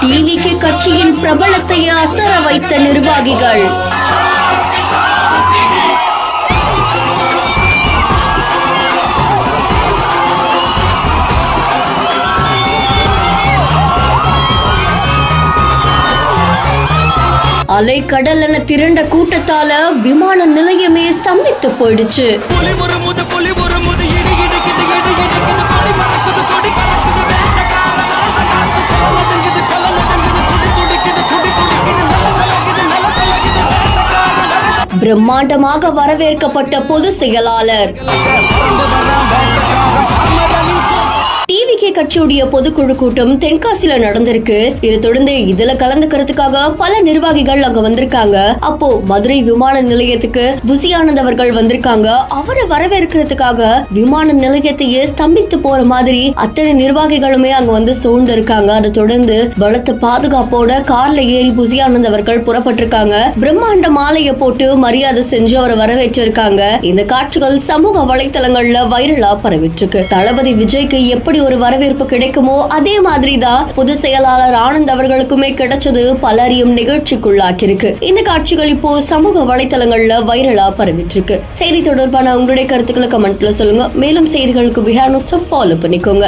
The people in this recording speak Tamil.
டிவிகே கட்சியின் பிரபலத்தை அசர வைத்த நிர்வாகிகள். அலைக்கடல் என திரண்ட கூட்டத்தால விமான நிலையமே ஸ்தம்பித்து போயிடுச்சு. பிரம்மாண்டமாக வரவேற்கப்பட்ட பொதுச் செயலாளர் டிவிகே கட்சியுடைய பொதுக்குழு கூட்டம் தென்காசியில நடந்திருக்கு. இதை தொடர்ந்து இதுல கலந்துக்கிறதுக்காக பல நிர்வாகிகள் அங்க வந்திருக்காங்க. அப்போ மதுரை விமான நிலையத்துக்கு புசி ஆனந்த் அவர்கள் வந்திருக்காங்க. அவரை வரவேற்கிறதுக்காக விமான நிலையத்தையே ஸ்தம்பித்து போற மாதிரி அத்தனை நிர்வாகிகளுமே அங்க வந்து சூழ்ந்து இருக்காங்க. அதை தொடர்ந்து பலத்த பாதுகாப்போட கார்ல ஏறி புசி ஆனந்த் அவர்கள் புறப்பட்டிருக்காங்க. பிரம்மாண்ட மாலையை போட்டு மரியாதை செஞ்சு அவரை வரவேற்றிருக்காங்க. இந்த காட்சிகள் சமூக வலைத்தளங்கள்ல வைரலா பரவிட்டு இருக்கு. தளபதி விஜய்க்கு எப்படி ஒரு வரவேற்பு கிடைக்குமோ அதே மாதிரிதான் பொதுச் செயலாளர் ஆனந்த் அவர்களுக்குமே கிடைச்சது பலரையும் நிகழ்ச்சிக்குள்ளாக்கி இருக்கு. இந்த காட்சிகள் இப்போ சமூக வலைத்தளங்கள்ல வைரலா பரவிட்டு இருக்கு. செய்தி தொடர்பான உங்களுடைய கருத்துக்களை கமெண்ட்ல சொல்லுங்க. மேலும் செய்திகளுக்கு பிஹேர் நோட்ஸை ஃபாலோ பண்ணிக்கோங்க.